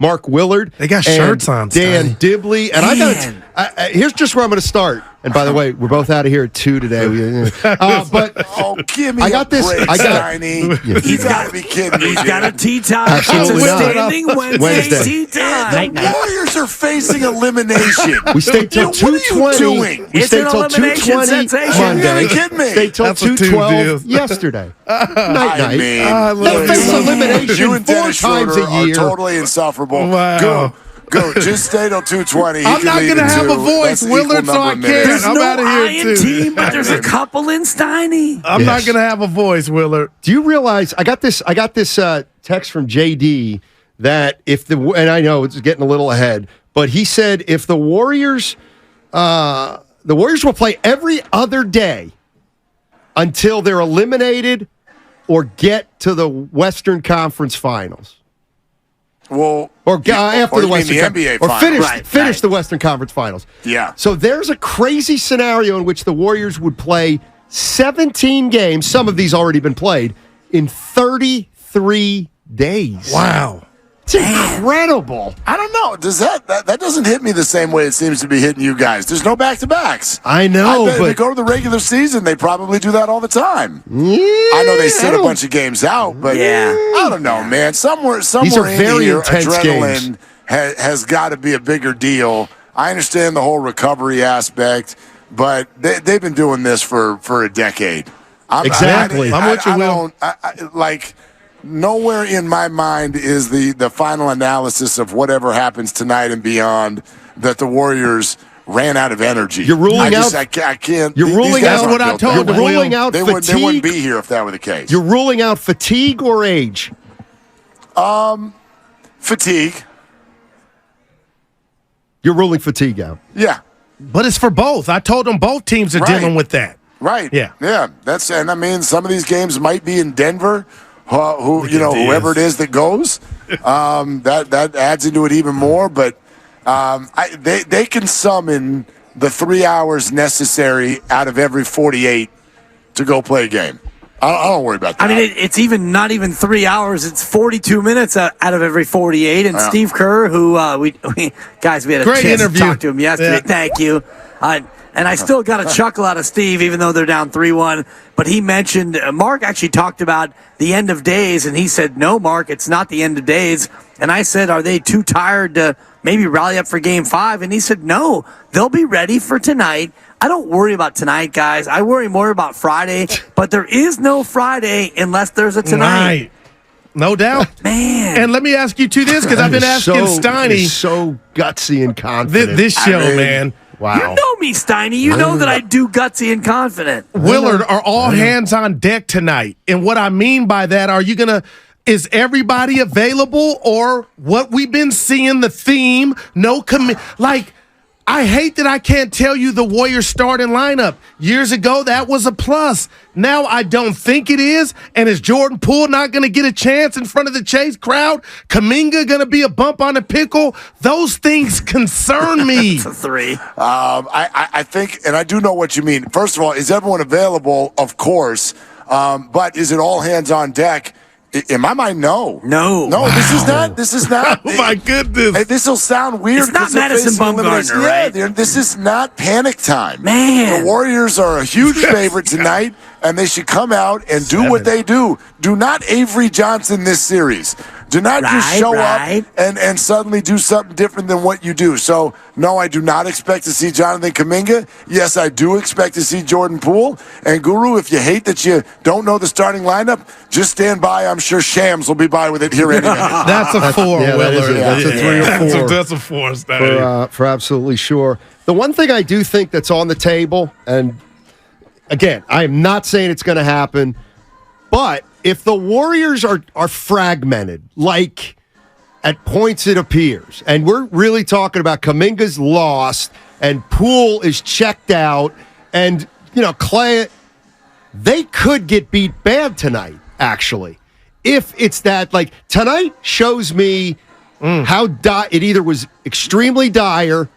Mark Willard. They got shirts on, Dan Dibley. And here's just where I'm going to start. And by the way, we're both out of here at 2 today. But give me I got this. Break, He's got to be kidding me. He's got a tea time. Absolutely it's a not. standing Wednesday tea time. The Warriors are facing elimination. We stayed till 2:20. What are you doing? We stayed till 2:20 You're Monday. kidding me. Stayed till That's what 2:12 yesterday. Night. They face You elimination and 4 Dennis times Schroeder a year. are totally insufferable. Wow. Go. Just stay till 2:20. I'm not going to have a voice, Willard, so I can't. There's I'm no out of I here, in too. team, but there's a couple in Steiny. I'm not going to have a voice, Willard. Do you realize I got this text from JD that and I know it's getting a little ahead, but he said if the Warriors will play every other day until they're eliminated or get to the Western Conference Finals. Well, After the Western NBA Finals. Finals. Finish the Western Conference Finals. Yeah. So there's a crazy scenario in which the Warriors would play 17 games, some of these already been played, in 33 days. Wow. It's incredible. I don't know. Does that doesn't hit me the same way it seems to be hitting you guys? There's no back-to-backs. I know, If they go to the regular season, they probably do that all the time. Yeah, I know they sit a bunch of games out, but I don't know, man. Somewhere These are in very here, intense adrenaline games. has got to be a bigger deal. I understand the whole recovery aspect, but they've been doing this for a decade. Exactly. I'm with you, Will. Nowhere in my mind is the final analysis of whatever happens tonight and beyond that the Warriors ran out of energy. You're ruling out. I can't. You're ruling out what I told You're them. ruling out They fatigue. wouldn't be here if that were the case. You're ruling out fatigue or age. Fatigue. You're ruling fatigue out. Yeah. But it's for both. I told them both teams are dealing with that. Right. Yeah. Yeah. Some of these games might be in Denver. Whoever it is that goes, that adds into it even more. But they can summon the 3 hours necessary out of every 48 to go play a game. I don't worry about that. I mean, it's not even 3 hours. It's 42 minutes out of every 48. And Steve Kerr, who we had a Great chance interview. to talk to him yesterday. Yeah. Thank you. And I still got a chuckle out of Steve, even though they're down 3-1. But he mentioned, Mark actually talked about the end of days, and he said, no, Mark, it's not the end of days. And I said, are they too tired to maybe rally up for Game 5? And he said, no, they'll be ready for tonight. I don't worry about tonight, guys. I worry more about Friday. But there is no Friday unless there's a tonight. Right. No doubt. Man. And let me ask you this, because I've been asking Steiny. So gutsy and confident. This show, man. Wow. You know me, Steiny. You know that I do gutsy and confident. Willard, are all hands on deck tonight? And what I mean by that, is everybody available, or what we've been seeing, the theme, I hate that I can't tell you the Warriors starting lineup. Years ago, that was a plus. Now I don't think it is. And is Jordan Poole not going to get a chance in front of the Chase crowd? Kuminga going to be a bump on the pickle? Those things concern me. It's a 3. I think, and I do know what you mean. First of all, is everyone available? Of course. But is it all hands on deck? In my mind, no. No. Wow. This is not. Oh, my goodness. This will sound weird. It's not Madison Bumgarner, right? This is not panic time. Man. The Warriors are a huge favorite tonight, and they should come out and do what they do. Do not Avery Johnson this series. Do not just show up and suddenly do something different than what you do. So, no, I do not expect to see Jonathan Kuminga. Yes, I do expect to see Jordan Poole. And, Guru, if you hate that you don't know the starting lineup, just stand by. I'm sure Shams will be by with it here any minute. That's a 4, Willard. That's a 3 or 4. That's a 4, Steiny. For absolutely sure. The one thing I do think that's on the table, and, again, I am not saying it's going to happen, but if the Warriors are fragmented, like at points it appears, and we're really talking about Kuminga's lost and Poole is checked out, and, Clay, they could get beat bad tonight, actually. If it's that, tonight shows me how it either was extremely dire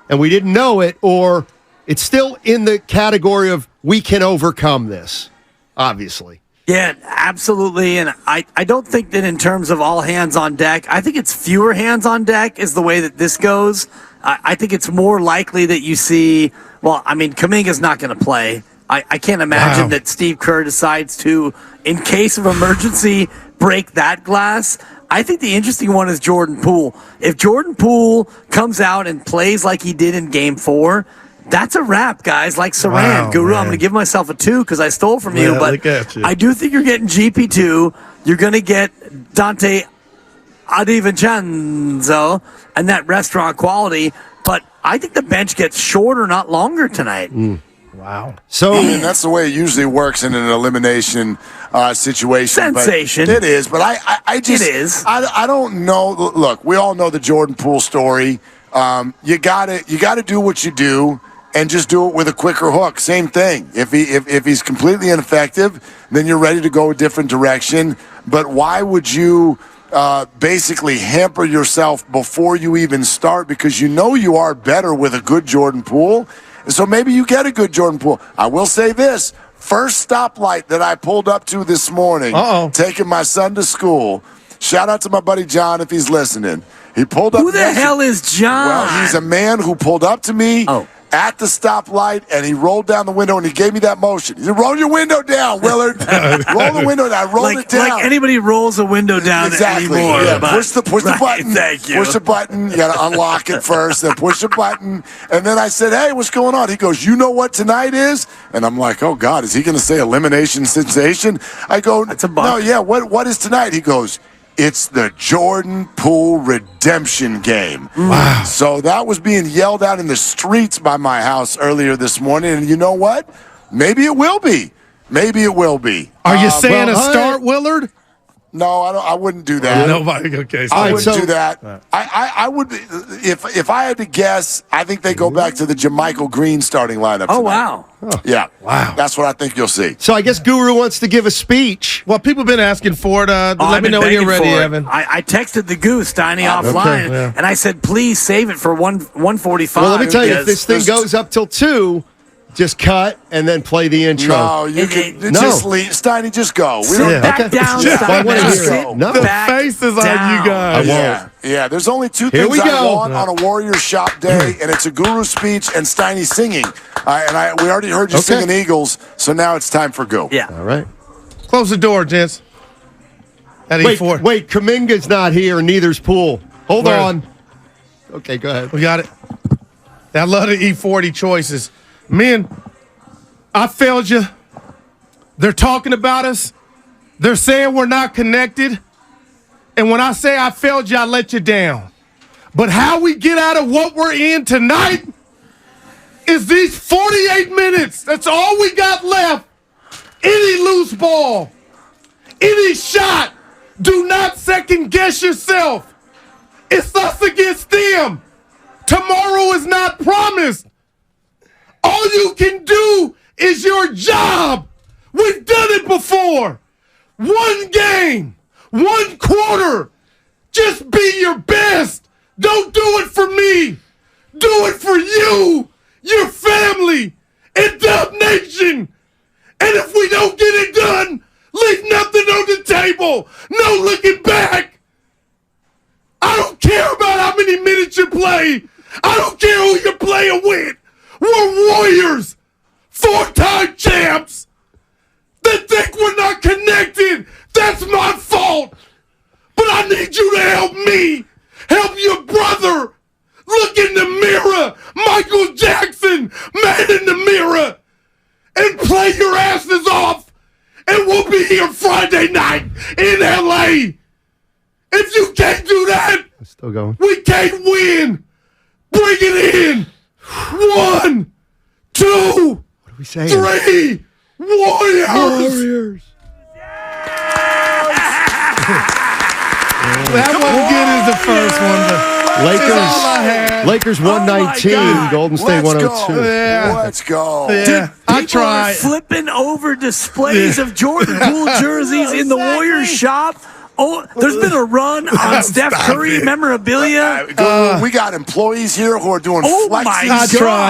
and we didn't know it, or it's still in the category of we can overcome this, obviously. Yeah, absolutely. And I don't think that in terms of all hands on deck, I think it's fewer hands on deck is the way that this goes. I think it's more likely that you see, well, I mean, Kuminga's not going to play. I can't imagine that Steve Kerr decides to, in case of emergency, break that glass. I think the interesting one is Jordan Poole. If Jordan Poole comes out and plays like he did in Game 4, that's a wrap, guys. Like Saran, Wow, Guru, man. I'm going to give myself a 2 because I stole from you. Yeah, But look at you. I do think you're getting GP2. You're going to get Dante Adivincenzo and that restaurant quality. But I think the bench gets shorter, not longer tonight. Wow. So I mean, that's the way it usually works in an elimination situation. Sensation. But it is, but I just It is. I don't know. Look, we all know the Jordan Poole story. You gotta do what you do and just do it with a quicker hook. Same thing. If he's completely ineffective, then you're ready to go a different direction. But why would you basically hamper yourself before you even start? Because you know you are better with a good Jordan Poole. And so maybe you get a good Jordan Poole. I will say this. First stoplight that I pulled up to this morning, taking my son to school. Shout out to my buddy John if he's listening. He pulled up. Who the hell is John? Well, he's a man who pulled up to me at the stoplight, and he rolled down the window, and he gave me that motion. He said, roll your window down, Willard. Roll the window down. I rolled it down. Like anybody rolls a window down Exactly. anymore. Yeah, but- push the button. Thank you. Push the button. You got to unlock it first, then push the button. And then I said, hey, what's going on? He goes, you know what tonight is? And I'm like, oh, God, is he going to say elimination sensation? I go, That's a buck. no, yeah, what is tonight? He goes, it's the Jordan Poole redemption game. Wow. So that was being yelled out in the streets by my house earlier this morning. And you know what? Maybe it will be. Maybe it will be. Are you saying well, a start, Willard? No, I wouldn't do that. Nobody. Okay. I right, wouldn't so- do that. I would, if I had to guess, I think they go back to the JaMychal Green starting lineup. Oh, tonight. wow. Yeah. Wow. That's what I think you'll see. So I guess Guru wants to give a speech. Well, people have been asking for it. Let I've me been know when you're begging ready, for it. Evan. I texted the goose, Steiny, offline, yeah. and I said, please save it for 145. Well, let me tell you, if because this thing goes up till 2, just cut and then play the intro. No, you can just leave. Steiny, just go. We Sit don't. back Okay. down, Yeah. Steiny. Well, I wanna hear it. Sit No. The back faces on down. you guys. Yeah. There's only two Here things we I go. want on a Warrior Shop day, and it's a Guru speech and Steiny singing. We already heard you Okay. singing Eagles, so now it's time for Go. Yeah. All right. Close the door, gents. At E4. Wait, Kuminga's not here, neither's Poole. Hold Where? on. Okay, go ahead. We got it. I love the E40 choices. Men, I failed you. They're talking about us. They're saying we're not connected. And when I say I failed you, I let you down. But how we get out of what we're in tonight is these 48 minutes. That's all we got left. Any loose ball, any shot, do not second guess yourself. It's us against them. Tomorrow is not promised. All you can do is your job. We've done it before. One game, one quarter. Just be your best. Don't do it for me. Do it for you, your family, and Dub Nation. And if we don't get it done, leave nothing on the table. No looking back. I don't care about how many minutes you play. I don't care who you're playing with. We're Warriors. 4-time champs. They think we're not connected. That's my fault. But I need you to help me. Help your brother. Look in the mirror. Michael Jackson, man in the mirror. And play your asses off. And we'll be here Friday night in L.A. If you can't do that, Still going. we can't win. Bring it in. 1, 2, What are we saying? 3. Warriors. That wasn't good as the first one, but that's all I had. Lakers Oh my 119, God. Golden State Let's 102. go. Yeah. Let's go. Yeah, I People are tried. flipping over displays of Jordan Poole jerseys in the Warriors shop. Oh, there's been a run on Steph Stop Curry it. memorabilia. We got employees here who are doing Oh my flexing. I tried.